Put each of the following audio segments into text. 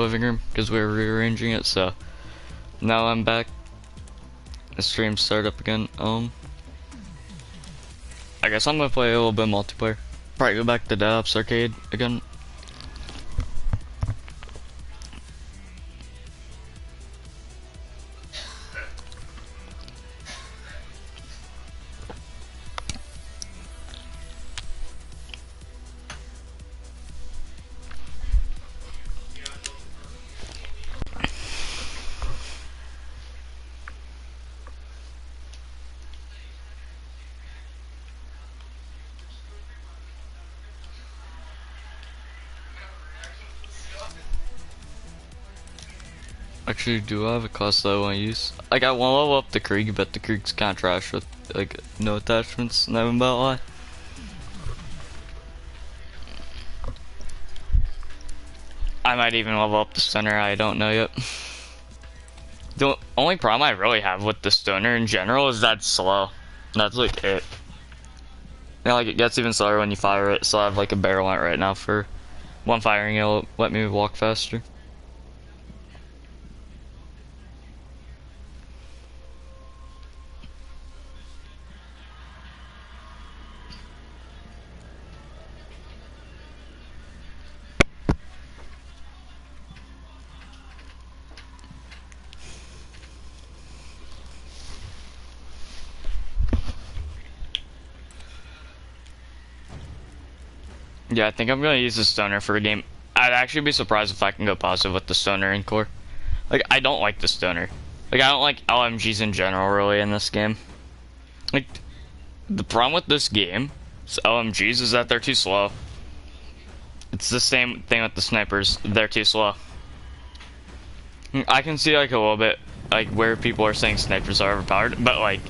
living room because we were rearranging it. So now I'm back. The stream started up again. I guess I'm gonna play a little bit of multiplayer. Probably go back to Dead Ops Arcade again. Actually, do I have a class that I want to use? Like, I want to level up the Krieg, but the Krieg's kind of trash with, like, no attachments, not even about lie. I might even level up the Stunner, I don't know yet. The only problem I really have with the Stunner in general is that it's slow. That's like it. You know, like, it gets even slower when you fire it, so I have like a barrel on it right now for one firing, it'll let me walk faster. Yeah, I think I'm gonna use the Stunner for a game. I'd actually be surprised if I can go positive with the Stunner in core. Like, I don't like the Stunner. Like, I don't like LMGs in general, really, in this game. Like, the problem with this game, LMGs, is that they're too slow. It's the same thing with the snipers. They're too slow. I can see, like, a little bit, like, where people are saying snipers are overpowered, but, like,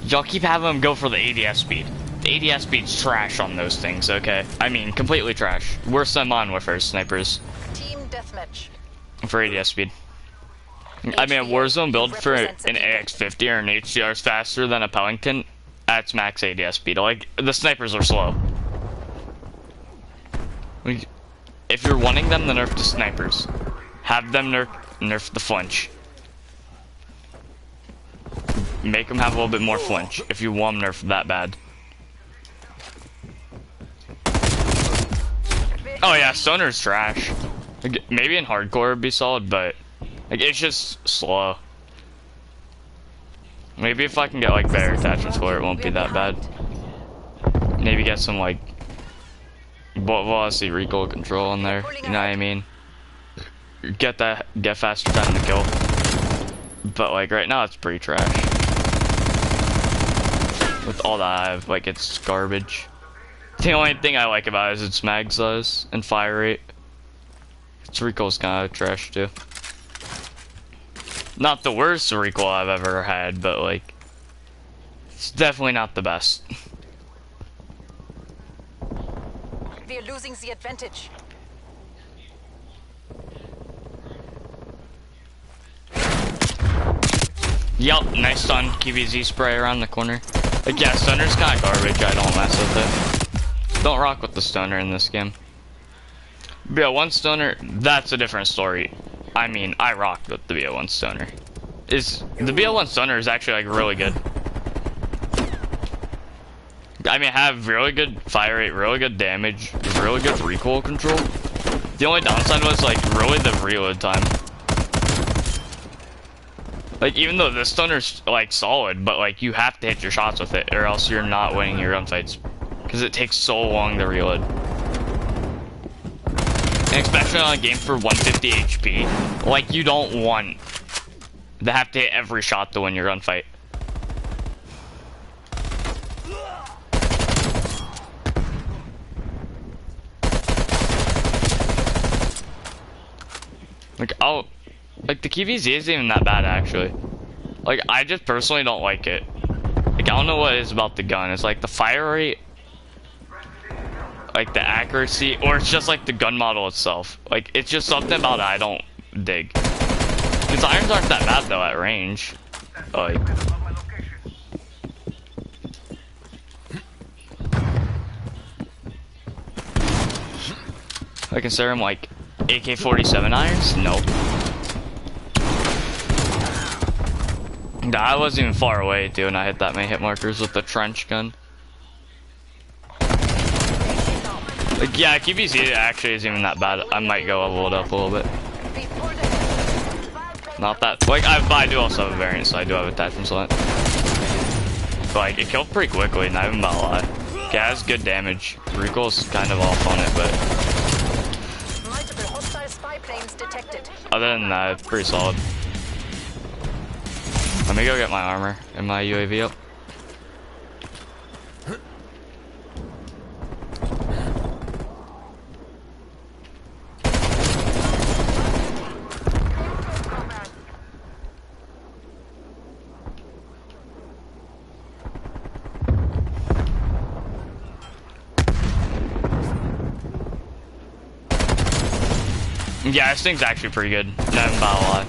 y'all keep having them go for the ADS speed. The ADS speed's trash on those things, okay? I mean, completely trash. Worse than Modern Warfare snipers. Team deathmatch. For ADS speed. I mean, a Warzone build for an AX50 or an HDR is faster than a Pellington. That's max ADS speed. Like, the snipers are slow. Like, if you're wanting them to nerf the snipers, have them nerf the flinch. Make them have a little bit more flinch if you want them nerfed that bad. Oh yeah, Stunner's trash. Like, maybe in hardcore it'd be solid, but like, it's just slow. Maybe if I can get like better attachments for it, won't be that bad. Maybe get some like velocity recoil control in there. You know what I mean? Get faster time to kill. But like right now, it's pretty trash. With all that I have, like, it's garbage. The only thing I like about it is its mag size and fire rate. Its recoil's kind of trash too. Not the worst recoil I've ever had, but like, it's definitely not the best. We're losing the advantage. Yup, nice stun. QBZ spray around the corner. Like, yeah, Stunner's kind of garbage. I don't mess with it. Don't rock with the Stunner in this game. But yeah, one Stunner, that's a different story. I mean, I rocked with the BO1 Stunner. The BO1 Stunner is actually like really good. I mean, have really good fire rate, really good damage, really good recoil control. The only downside was like really the reload time. Like, even though this Stunner's like solid, but like you have to hit your shots with it, or else you're not winning your gunfights, because it takes so long to reload. And especially on a game for 150 HP, like, you don't want to have to hit every shot to win your gunfight. Like, the QVZ isn't even that bad, actually. Like, I just personally don't like it. Like, I don't know what it is about the gun. It's like the fire rate, like the accuracy, or it's just like the gun model itself. Like, it's just something about it I don't dig. Because irons aren't that bad, though, at range. Like, I consider them, like, AK-47 irons? Nope. I wasn't even far away, dude, and I hit that many hit markers with the trench gun. Like, yeah, QBZ actually isn't even that bad. I might go level it up a little bit. Not that, like, I do also have a variant, so I do have attachments on it. But, like, it killed pretty quickly, not even about a lot. Yeah, it has good damage. Recoil's kind of off on it, but Multiple hostile spy planes detected. other than that, it's pretty solid. Let me go get my armor and my UAV up. Yeah, this thing's actually pretty good. Not even about a lot.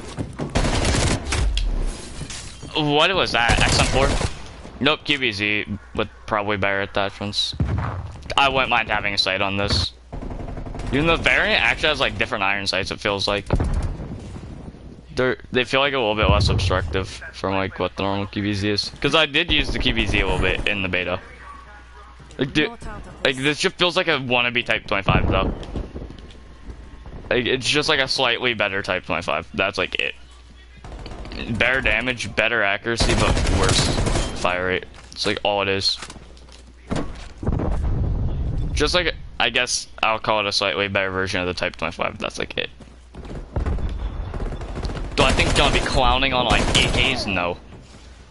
What was that? XM4? Nope, QBZ with probably better attachments. I wouldn't mind having a sight on this. Even the variant actually has like different iron sights, it feels like. They feel like a little bit less obstructive from like what the normal QBZ is. Because I did use the QBZ a little bit in the beta. Like, this just feels like a wannabe Type 25 though. Like, it's just like a slightly better Type 25. That's like it. Better damage, better accuracy, but worse fire rate. It's like all it is. Just like, I guess I'll call it a slightly better version of the Type 25. That's like it. Do I think it's gonna be clowning on like AKs? No.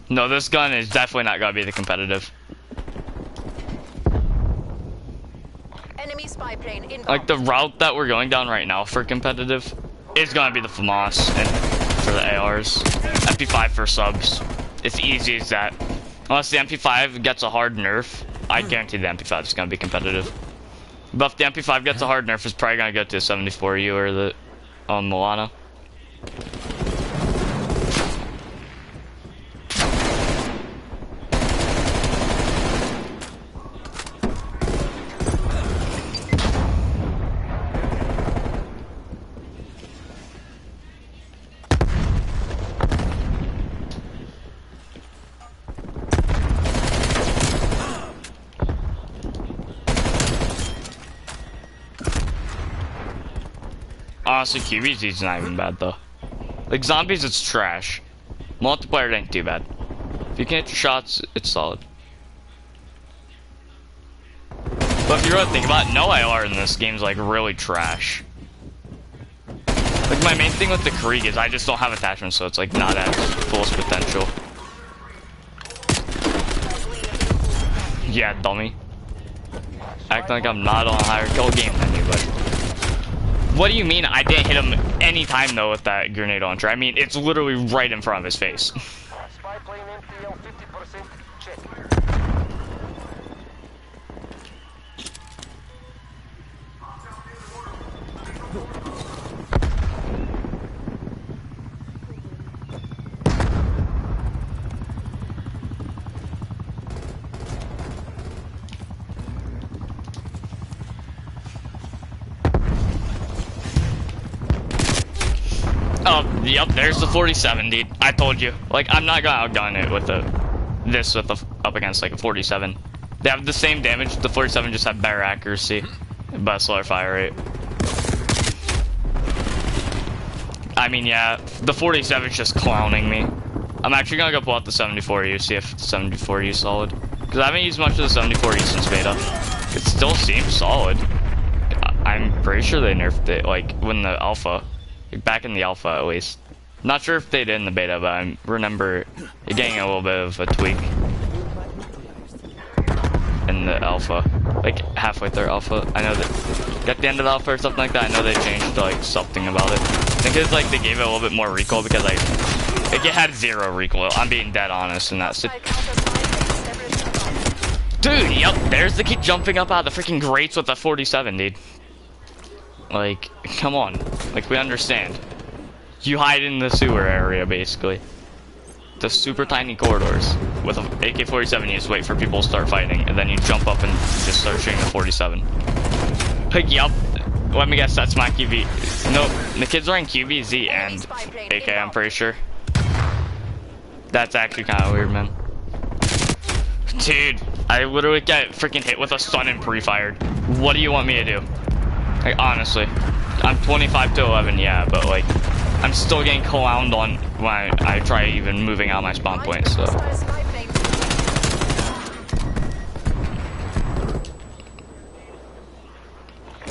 No, this gun is definitely not gonna be the competitive. Enemy spy plane inbound. Like the route that we're going down right now for competitive is gonna be the FAMAS and for the ARs. MP5 for subs. It's easy as that. Unless the MP5 gets a hard nerf, I guarantee the MP5 is gonna be competitive. But if the MP5 gets a hard nerf, it's probably gonna go to 74U or the Milano. Honestly, QBZ's not even bad though. Like zombies, it's trash. Multiplayer ain't too bad. If you can hit your shots, it's solid. But if you really think about it, no AR in this game is like really trash. Like my main thing with the Krieg is I just don't have attachments, so it's like not at fullest potential. Yeah, dummy. Acting like I'm not on a higher kill game than you, but. What do you mean I didn't hit him any time though with that grenade launcher? I mean, it's literally right in front of his face. Spy plane MPL 50% check. Oh, yep, there's the 47, dude. I told you. Like, I'm not gonna outgun it with up against like a 47. They have the same damage. The 47 just have better accuracy, but slower fire rate. I mean, yeah, the 47 is just clowning me. I'm actually gonna go pull out the 74U, see if the 74U is solid. Because I haven't used much of the 74U since beta. It still seems solid. I'm pretty sure they nerfed it, like, when the alpha. Back in the alpha, at least. Not sure if they did in the beta, but I remember it getting a little bit of a tweak in the alpha. Like, halfway through alpha. I know that at the end of the alpha or something like that, I know they changed, like, something about it. I think it's like they gave it a little bit more recoil because, like, it had 0 recoil. I'm being dead honest in that. Dude, yep, there's the kid jumping up out of the freaking grates with the 47, dude. Like, come on. Like, we understand. You hide in the sewer area, basically. The super tiny corridors. With an AK-47, you just wait for people to start fighting, and then you jump up and just start shooting the 47. Like, yup. let me guess, that's my QB. Nope, the kid's wearing QBZ and AK, I'm pretty sure. That's actually kind of weird, man. Dude, I literally got freaking hit with a stun and pre-fired. What do you want me to do? Like, honestly. I'm 25 to 11, yeah, but like, I'm still getting clowned on when I try even moving out my spawn point, so.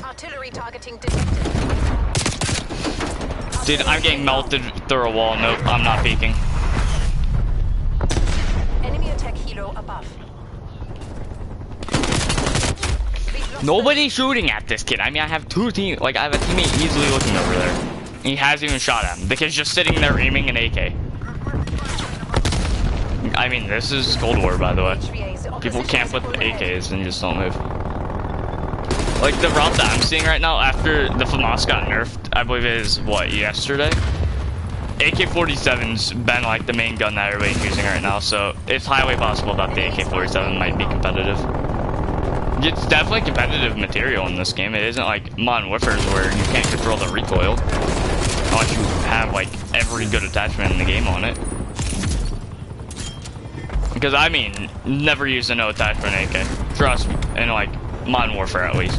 Artillery targeting detected. Dude, I'm getting melted through a wall. Nope, I'm not peeking. Enemy attack helo above. Nobody's shooting at this kid. I mean, I have two team, like I have a teammate easily looking over there. He hasn't even shot at him. The kid's just sitting there aiming an AK. I mean, this is Cold War, by the way. People camp with AKs and just don't move. Like the route that I'm seeing right now after the FAMAS got nerfed, I believe it is what, yesterday? AK-47's been like the main gun that everybody's using right now, so it's highly possible that the AK-47 might be competitive. It's definitely competitive material in this game. It isn't like Modern Warfare where you can't control the recoil unless you have like every good attachment in the game on it. Because I mean, never use a no attachment AK. Trust me, in like Modern Warfare at least.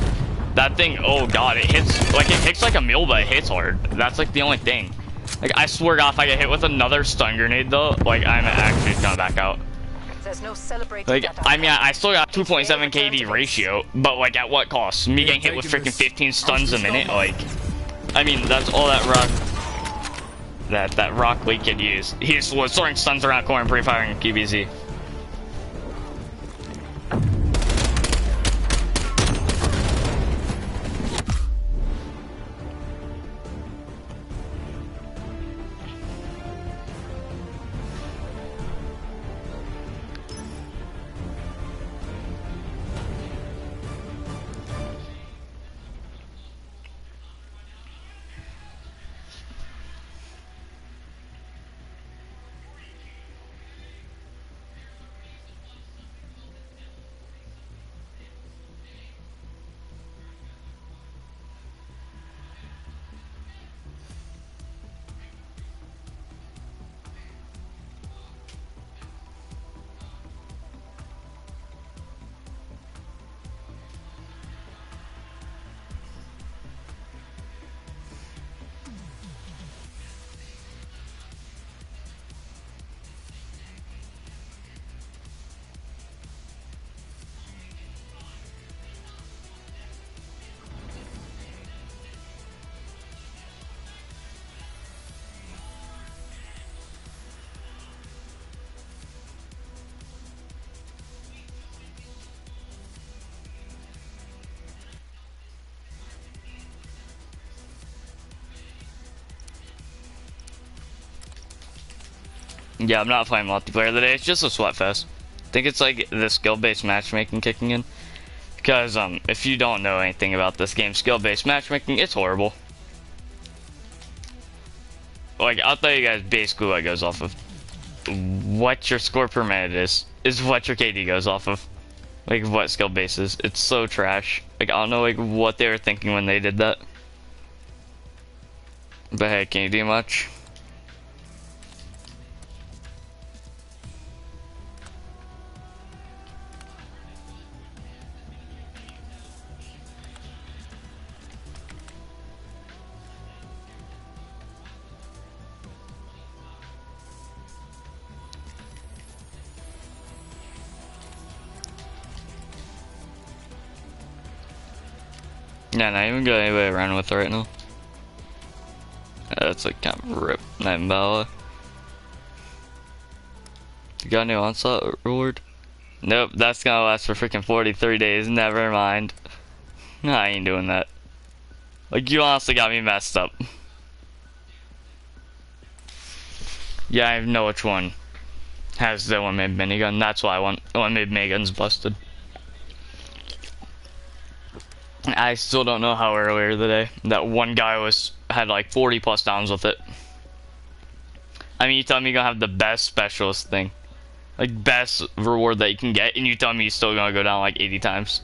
That thing, oh god, it hits like a mule, but it hits hard. That's like the only thing. Like I swear God, if I get hit with another stun grenade though, like I'm actually gonna back out. There's no celebrating. Like, I mean, I still got 2.7 KD ratio, but like at what cost? Me getting hit with freaking 15 stuns a minute? Like, I mean, that's all that Rock Lee kid used. He was throwing stuns around corner and pre-firing QBZ. Yeah, I'm not playing multiplayer today. It's just a sweat fest. I think it's like the skill-based matchmaking kicking in. Because if you don't know anything about this game, skill-based matchmaking, it's horrible. Like, I'll tell you guys basically what it goes off of. What your score per minute is what your KD goes off of. Like, what skill base is. It's so trash. Like, I don't know like what they were thinking when they did that. But hey, can you do much? Yeah, not even got anybody around with it right now. That's like kind of rip. Night and Bala. You got a new onslaught reward? Nope, that's gonna last for freaking 43 days. Never mind. Nah, I ain't doing that. Like, you honestly got me messed up. Yeah, I know which one has the one made minigun. That's why I want the one made minigun's busted. I still don't know how earlier today that one guy had like 40 plus downs with it. I mean, you tell me you're gonna have the best specialist thing, like best reward that you can get, and you tell me you're still gonna go down like 80 times.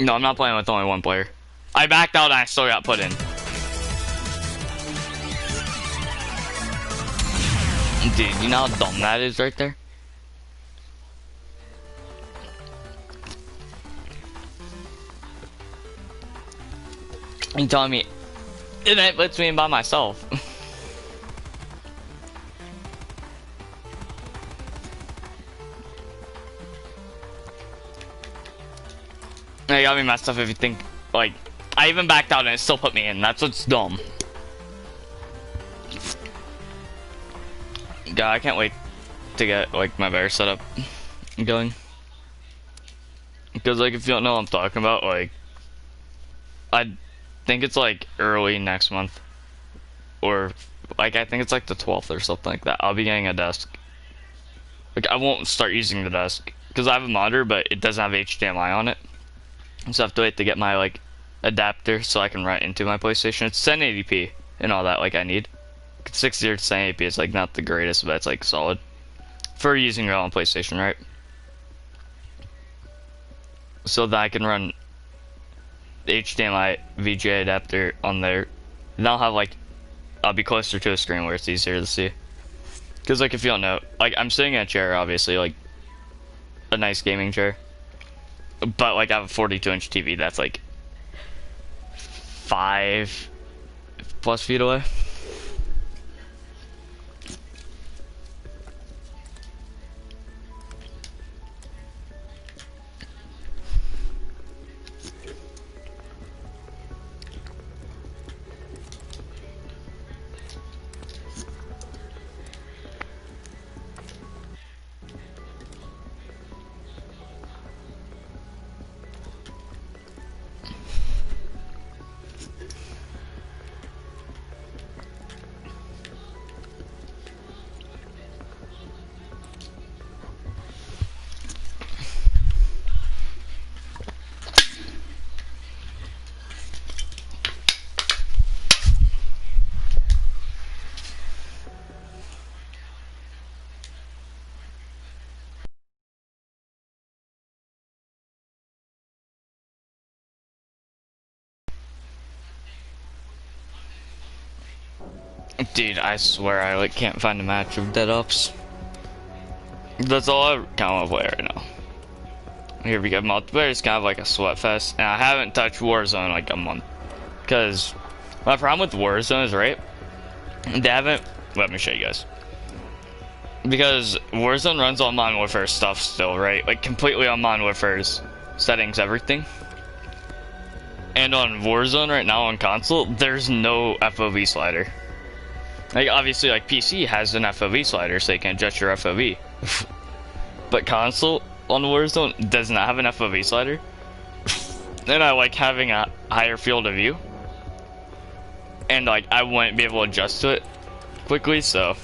No, I'm not playing with only one player. I backed out and I still got put in. Dude, you know how dumb that is right there? You telling me it puts me in by myself? You got me messed up if you think, like, I even backed out and it still put me in. That's what's dumb. God, I can't wait to get, like, my bear setup going. Because, like, if you don't know what I'm talking about, like, I think it's, like, early next month. Or, like, I think it's, like, the 12th or something like that. I'll be getting a desk. Like, I won't start using the desk. Because I have a monitor, but it doesn't have HDMI on it. So I have to wait to get my, like, adapter so I can write into my PlayStation. It's 1080p and all that, like, I need. 60 to 1080p is, like, not the greatest, but it's, like, solid. For using your own PlayStation, right? So that I can run the HDMI VGA adapter on there. And I'll have, like, I'll be closer to a screen where it's easier to see. Because, like, if you don't know, like, I'm sitting in a chair, obviously, like, a nice gaming chair. But, like, I have a 42-inch TV that's, like, 5+ feet away. Dude, I swear I, like, can't find a match of Dead Ops. That's all I kind of play right now. Here we go. Multiplayer is kind of like a sweat fest, and I haven't touched Warzone in, like, a month. Because my problem with Warzone is, right, they haven't, let me show you guys. Because Warzone runs on Modern Warfare stuff still, right? Like, completely on Modern Warfare's settings, everything. And on Warzone right now on console, there's no FOV slider. Like, obviously, like, PC has an FOV slider, so you can adjust your FOV. But console on Warzone does not have an FOV slider. And I like having a higher field of view. And, like, I wouldn't be able to adjust to it quickly, so.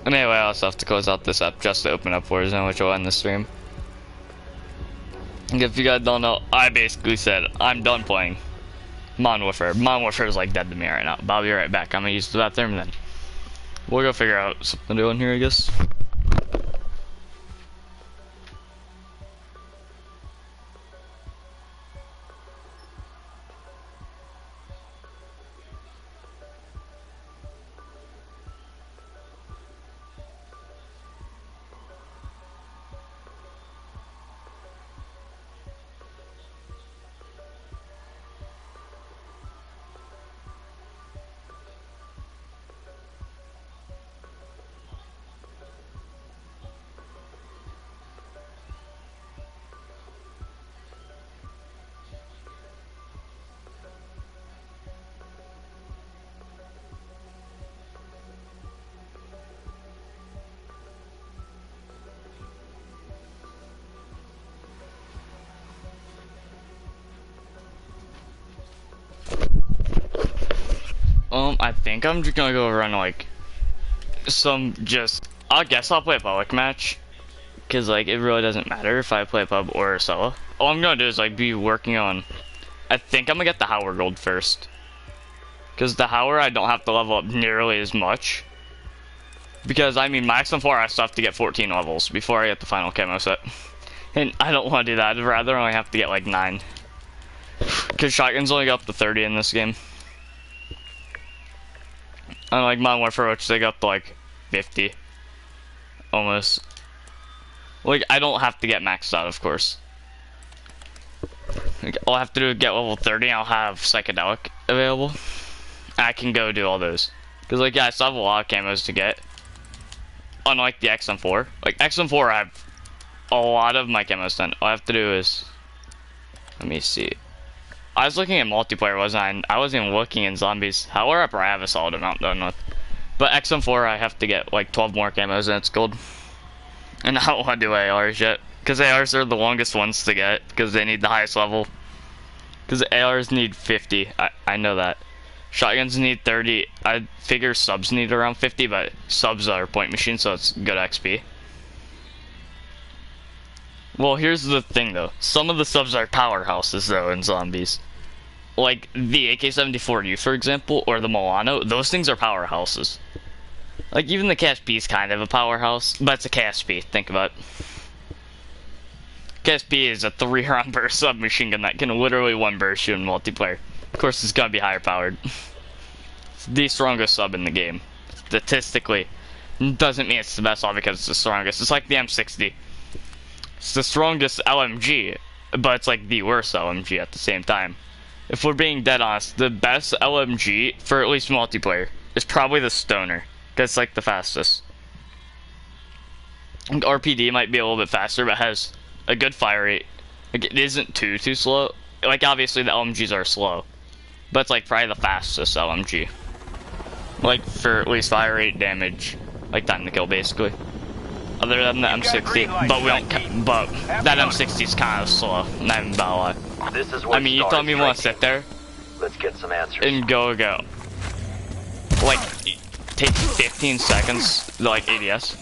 And anyway, I also have to close out this app just to open up Warzone, which will end the stream. And if you guys don't know, I basically said, I'm done playing Modern Warfare. Modern Warfare is, like, dead to me right now. But I'll be right back. I'm gonna use the bathroom, and then we'll go figure out something to do in here, I guess. I think I'm just gonna go run, like, I guess I'll play a public match. Cause, like, it really doesn't matter if I play a pub or a solo. All I'm gonna do is, like, be working on, I think I'm gonna get the Howler Gold first. Cause the Howler, I don't have to level up nearly as much. Because, I mean, maximum 4, I still have to get 14 levels before I get the final camo set. And I don't want to do that. I'd rather only have to get like 9. Because shotguns only go up to 30 in this game. Unlike Modern Warfare, which they go up to like 50. Almost. Like, I don't have to get maxed out, of course. Like, all I have to do is get level 30 and I'll have Psychedelic available. I can go do all those. Because, like, yeah, I still have a lot of camos to get. Unlike the XM4. Like, XM4, I have a lot of my camos done. All I have to do is... Let me see. I was looking at multiplayer, wasn't I? I wasn't even looking in zombies. However, I have a solid amount done with. But XM4, I have to get like 12 more camos and it's gold. And I don't want to do ARs yet. Because ARs are the longest ones to get. Because they need the highest level. Because ARs need 50. I know that. Shotguns need 30. I figure subs need around 50. But subs are point machines, so it's good XP. Well, here's the thing though. Some of the subs are powerhouses though in zombies. Like the AK-74U, for example, or the Milano. Those things are powerhouses. Like even the KSP is kind of a powerhouse, but it's a KSP. Think about it. KSP is a 3-round burst submachine gun that can literally one burst you in multiplayer. Of course, it's gonna be higher powered. It's the strongest sub in the game. Statistically, doesn't mean it's the best all because it's the strongest. It's like the M60. It's the strongest LMG, but it's like the worst LMG at the same time. If we're being dead honest, the best LMG for at least multiplayer is probably the Stoner, because it's like the fastest. And RPD might be a little bit faster, but has a good fire rate. Like it isn't too slow. Like obviously the LMGs are slow, but it's like probably the fastest LMG. Like for at least fire rate, damage, like time to kill basically. Other than the M60, but we don't. But that M60 is kind of slow. Not even about a lot. This is I mean, you told me you want to sit there Let's get some answers. and go. Like, take 15 seconds, like ADS.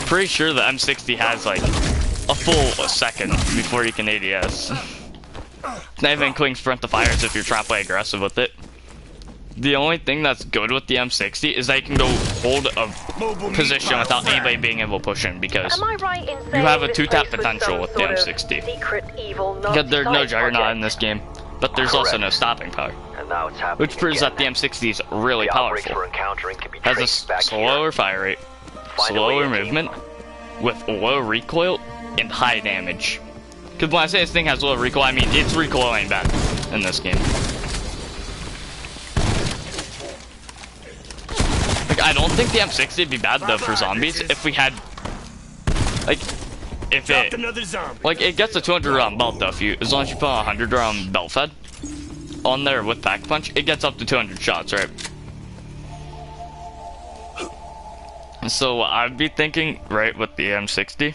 Pretty sure the M60 has like a full second before you can ADS. Not even including sprint to fires if you're trying to play aggressive with it. The only thing that's good with the M60 is that you can go hold a position without anybody being able to push in, because Am I right in you have a saying 2-tap this place was potential some with the sort of M60. secret evil Because there's no Nazi Juggernaut project? in this game, but there's also no stopping power. And now it's happening Which proves that the M60 is really the outbreaks powerful. we're encountering can be Has a traced back slower here. fire rate, Find a way slower to keep- movement, with low recoil, and high damage. Because when I say this thing has low recoil, I mean its recoil ain't bad in this game. Like, I don't think the M60 would be bad though for zombies if we had, like, if it, like, it gets a 200 round belt though. If you, as long as you put a 100 round belt fed on there with pack punch, it gets up to 200 shots, right? So I'd be thinking, right, with the M60,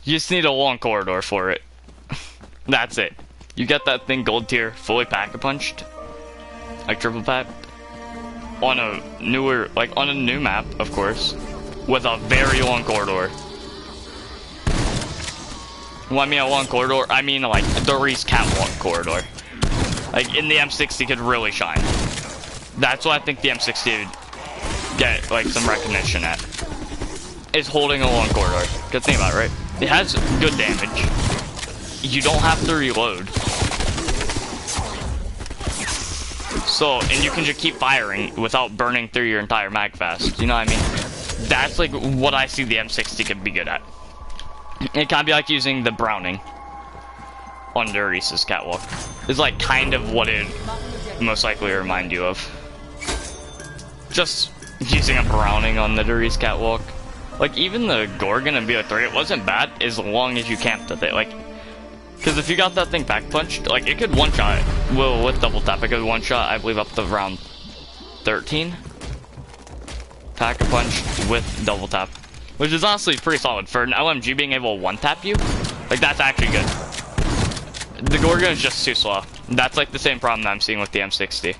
you just need a long corridor for it. That's it. You get that thing gold tier, fully pack-a-punched, like triple pack, on a newer, like on a new map, of course, with a very long corridor. When I mean a long corridor, I mean like the Reese Catwalk corridor. Like in the M60 could really shine. That's what I think the M60 would get like some recognition at. Is holding a long corridor. Good thing about it, right? It has good damage. You don't have to reload. So, and you can just keep firing without burning through your entire mag fast. You know what I mean? That's like what I see the M60 could be good at. It can be like using the Browning on the Reese's Catwalk. It's like kind of what it most likely remind you of. Just using a Browning on the Reese's Catwalk. Like even the Gorgon and BO3, it wasn't bad as long as you camped with it. Like, because if you got that thing back punched, like it could one shot. Well, with double tap, it could one shot. I believe up to round 13. Pack a punch with double tap, which is honestly pretty solid for an LMG being able to one tap you. Like that's actually good. The Gorgon is just too slow. That's like the same problem that I'm seeing with the M60.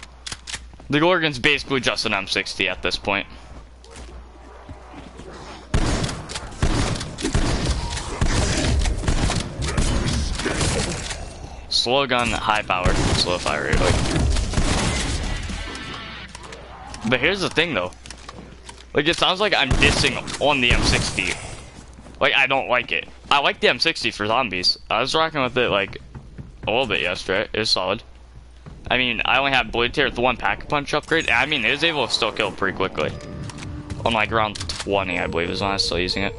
The Gorgon's basically just an M60 at this point. Slow gun, high power, slow fire rate. Like. But here's the thing though. Like it sounds like I'm dissing on the M60. Like I don't like it. I like the M60 for zombies. I was rocking with it like a little bit yesterday. It was solid. I mean, I only have blue tier with the 1 pack-a-punch upgrade. I mean, it was able to still kill pretty quickly. On like round 20, I believe, is when I was still using it.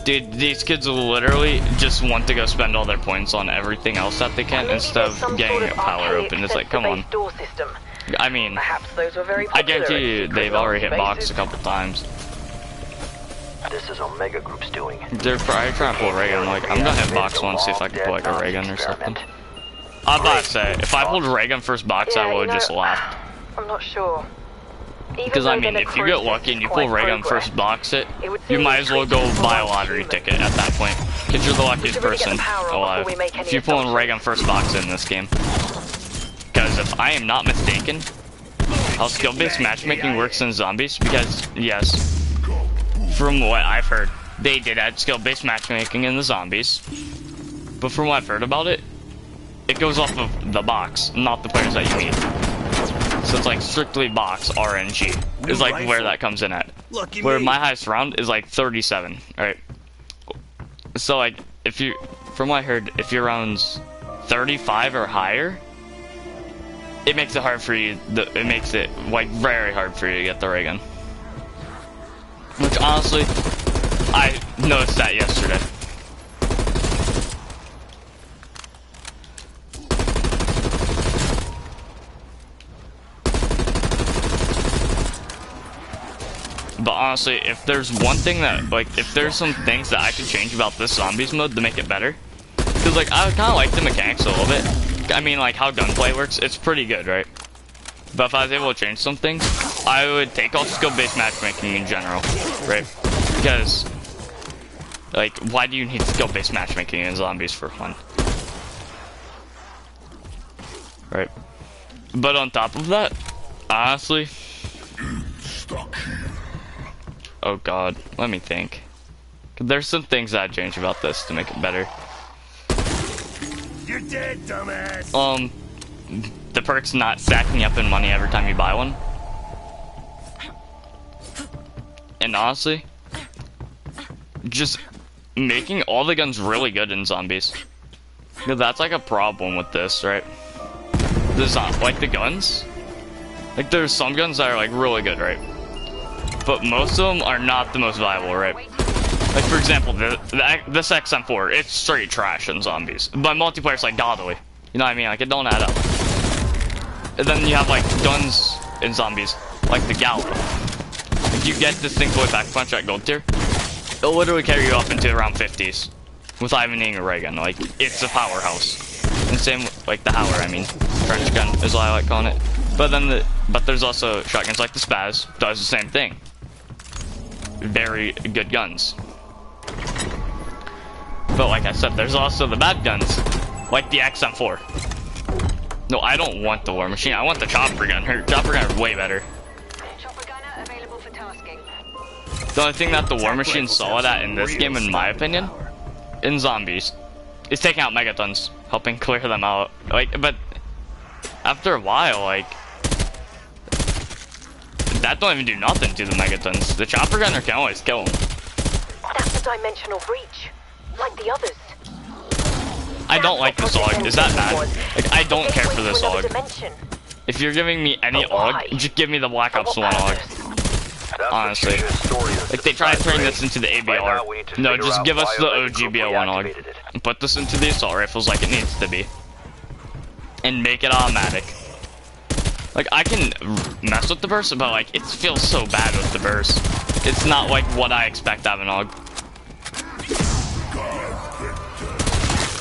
Dude, these kids literally just want to go spend all their points on everything else that they can instead of getting a power open. It's like, come on. I mean, I guarantee you they've already hit box a couple times. This is Omega Group's doing. They're probably trying to pull a ray gun. Like, I'm gonna hit box one, see if I can pull like a ray gun or something. I'm about to say, if I pulled ray gun first box, I would have just laughed. I'm not sure. Because I mean, if you get lucky and you pull ray gun first box it, you might as well go buy a lottery ticket at that point. Because you're the luckiest person alive. If you pull in ray gun first box in this game. Because if I am not mistaken, how skill-based matchmaking works in zombies, because yes, from what I've heard, they did add skill-based matchmaking in the zombies. But from what I've heard about it, it goes off of the box, not the players that you meet. So it's like strictly box RNG is like where that comes in at. Where my highest round is like 37. Alright. So like if you, from what I heard, if your round's 35 or higher, it makes it hard for you. It makes it like very hard for you to get the ray gun. Which honestly, I noticed that yesterday. But honestly, if there's one thing that, like, if there's some things that I could change about this zombies mode to make it better, because, like, I kind of like the mechanics a little bit. I mean, like, how gunplay works, it's pretty good, right? But if I was able to change some things, I would take off skill-based matchmaking in general, right? Because, like, why do you need skill-based matchmaking in zombies for fun? Right? But on top of that, honestly... Oh god, let me think. There's some things I'd change about this to make it better. You're dead, dumbass. The perks not stacking up in money every time you buy one. And honestly, just making all the guns really good in zombies. Because that's like a problem with this, right? There's not, like the guns. Like there's some guns that are like really good, right? But most of them are not the most viable, right? Like for example, this XM4, it's straight trash in zombies. But multiplayer's like godly. You know what I mean? Like it don't add up. And then you have like guns in zombies, like the Gallo. If you get this thing fully pack-a-punch at gold tier, it'll literally carry you up into around 50s without even needing a ray gun. Like it's a powerhouse. And same with, like the Howler, I mean, French gun is what I like calling it. But then but there's also shotguns like the Spaz, does the same thing. Very good guns. But like I said, there's also the bad guns, like the XM4. No, I don't want the War Machine, I want the Chopper Gun. Her Chopper Gun is way better. Chopper gunner available for tasking. The only thing that the War Machine's solid at in this game, in my opinion, in zombies, is taking out Megatons, helping clear them out. Like, but after a while, like, that don't even do nothing to the Megatons. The Chopper Gunner can always kill them. That's a dimensional breach, like the others. I don't like this AUG. Is that bad? Like, I don't care for this AUG. If you're giving me any AUG, just give me the Black Ops 1 AUG. Honestly. Like, they try to turn this into the ABR. No, just give us the OG BO1 AUG. And put this into the assault rifles like it needs to be. And make it automatic. Like, I can mess with the burst, but, like, it feels so bad with the burst. It's not, like, what I expect out of an AUG.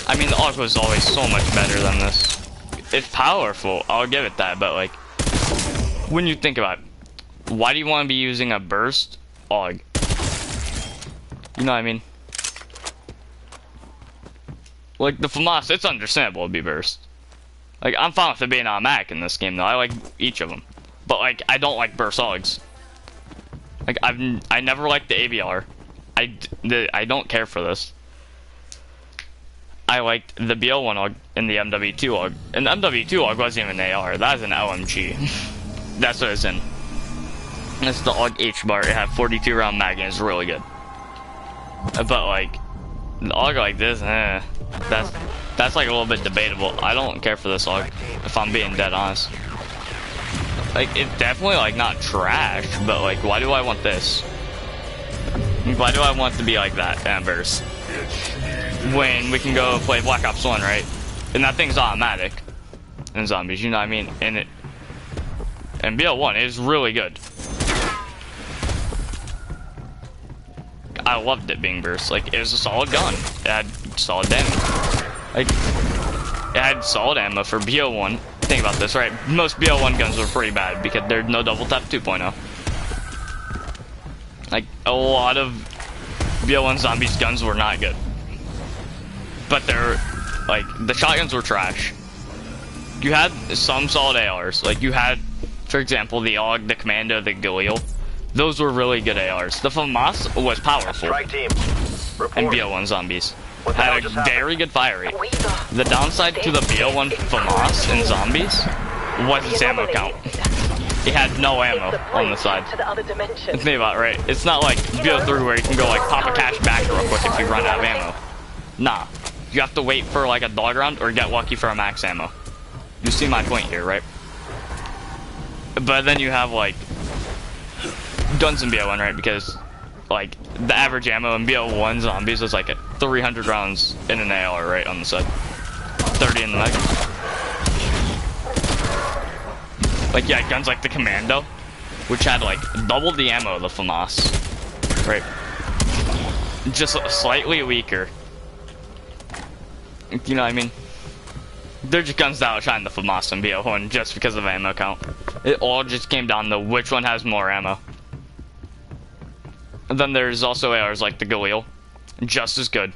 I mean, the AUG was always so much better than this. It's powerful, I'll give it that, but, like, when you think about it, why do you want to be using a burst AUG? You know what I mean? Like, the FAMAS, it's understandable to be burst. Like, I'm fine with it being automatic in this game, though. I like each of them. But, like, I don't like burst AUGs. Like, I never liked the ABR. I don't care for this. I liked the BL1 AUG and the MW2 AUG. And the MW2 AUG wasn't even an AR. That was an LMG. That's what it's in. It's the AUG H-bar. It had 42 round mag and it's really good. But, like, An AUG like this, that's like a little bit debatable. I don't care for this AUG, if I'm being dead honest. Like, it's definitely like not trash, but like, why do I want this? Why do I want to be like that, Amber's? When we can go play Black Ops 1, right? And that thing's automatic. And zombies, you know what I mean? And BO1 is really good. I loved it being burst. Like, it was a solid gun. It had solid damage. Like, it had solid ammo for BO1. Think about this, right? Most BO1 guns were pretty bad because there's no double tap 2.0. Like, a lot of BO1 zombies guns were not good. But they're, like, the shotguns were trash. You had some solid ARs. Like, you had, for example, the AUG, the Commando, the Galil. Those were really good ARs. The FAMAS was powerful. Strike team. And BO1 zombies had a very good fire rate. The downside to the BO1 FAMAS and zombies was its ammo count. It had no ammo on the side. Think about it, right? It's not like BO3 where you can go like pop a cache back real quick if you run out of ammo. Nah. You have to wait for like a dog round or get lucky for a max ammo. You see my point here, right? But then you have like guns in BO1, right? Because like the average ammo in BO1 zombies was like 300 rounds in an AR, right, on the side. 30 in the mag. Like, yeah, guns like the Commando, which had like double the ammo of the FAMAS, right? Just slightly weaker. You know what I mean? They're just guns that outshine the FAMAS and BO1 just because of ammo count. It all just came down to which one has more ammo. And then there's also ARs like the Galil, just as good.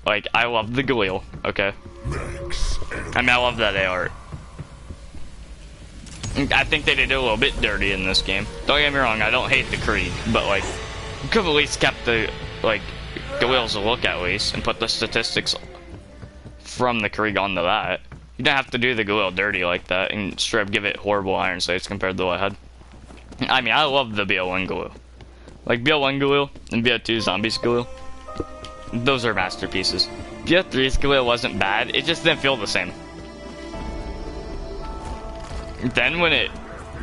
Like, I love the Galil, okay? I mean, I love that AR. I think they did it a little bit dirty in this game. Don't get me wrong, I don't hate the Krieg, but like, you could have at least kept the, like, Galil's a look at least, and put the statistics from the Krieg onto that. You don't have to do the Galil dirty like that, and straight up give it horrible iron sights compared to what I had. I mean, I love the BO1 Galil. Like, BO1 Galil and BO2 Zombies Galil, those are masterpieces. BO3's Galil wasn't bad, it just didn't feel the same. Then when it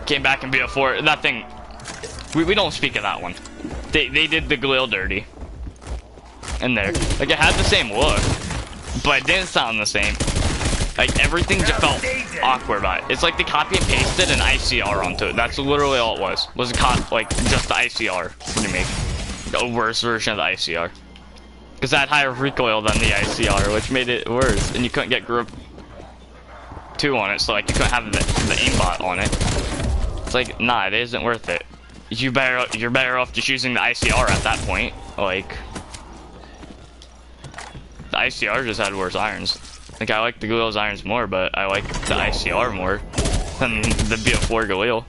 came back in BO4, that thing, we don't speak of that one. They did the Galil dirty. In there. Like, it had the same look, but it didn't sound the same. Like, everything just felt awkward about it. It's like they copy and pasted an ICR onto it. That's literally all it was. Was like, just the ICR remake. The worst version of the ICR. Because that had higher recoil than the ICR, which made it worse. And you couldn't get Group 2 on it, so like, you couldn't have the aimbot on it. It's like, nah, it isn't worth it. You're better off just using the ICR at that point. Like, the ICR just had worse irons. Like, I like the Galil's irons more, but I like the ICR more than the BO4 Galil.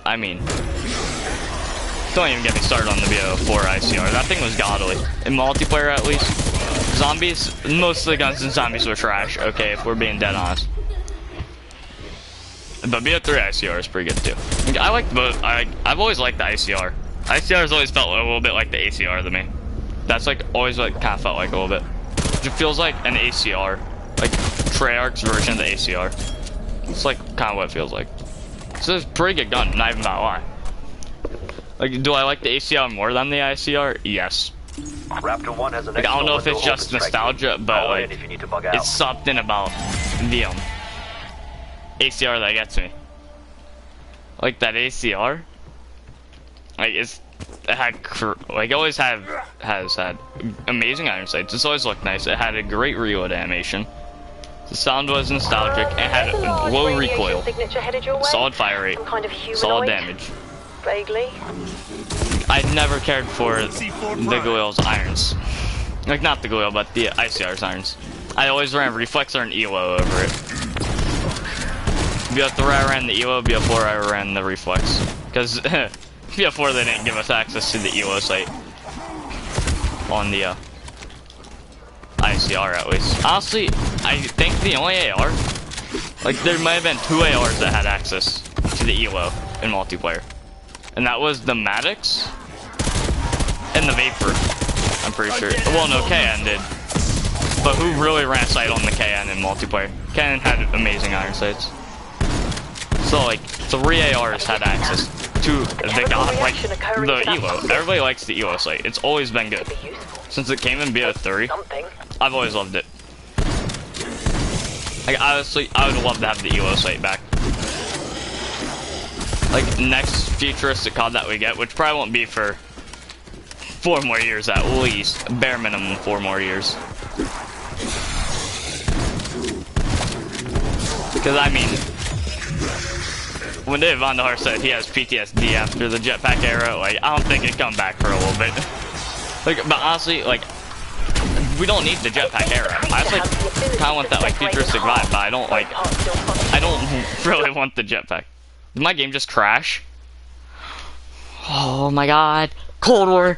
I mean, don't even get me started on the BO4 ICR. That thing was godly. In multiplayer, at least. Zombies, most of the guns in zombies were trash, okay, if we're being dead honest. But BO3 ICR is pretty good, too. Like, I like both. I've always liked the ICR. ICR's always felt a little bit like the ACR to me. That's, like, always what it kind of felt like a little bit. It feels like an ACR, like Treyarch's version of the ACR. It's like kind of what it feels like. So it's a pretty good gun, not even that lie. Like, do I like the ACR more than the ICR? Yes. Raptor 1 has an like, I don't know if it's just nostalgia, but like, it's something about the ACR that gets me. Like that ACR, like it always has had amazing iron sights. It's always looked nice. It had a great reload animation. The sound was nostalgic. It had a low recoil, solid fire rate, solid damage. Vaguely. I never cared for the Galil's irons. Like, not the Galil, but the ICR's irons. I always ran Reflex or an ELO over it. BO3 I ran the ELO, BO4 I ran the Reflex. Because BO4 they didn't give us access to the ELO site. On the ICR at least. Honestly, I think the only AR, like there might have been 2 ARs that had access to the ELO in multiplayer. And that was the Maddox and the Vapor. I'm pretty sure. Well, no, KN did. But who really ran sight on the KN in multiplayer? KN had amazing iron sights. So like 3 ARs had access to the ELO. Everybody likes the ELO sight. It's always been good. Since it came in BO3, I've always loved it. Like honestly, I would love to have the ELO sight back. Like next futuristic COD that we get, which probably won't be for 4 more years at least, bare minimum 4 more years. Because I mean, when Dave Von der Haar said he has PTSD after the jetpack era, like I don't think it'd come back for a little bit. Like, but honestly, like we don't need the jetpack era. I just like kind of want that like futuristic vibe, but I don't really want the jetpack. Did my game just crash? Oh my god. Cold War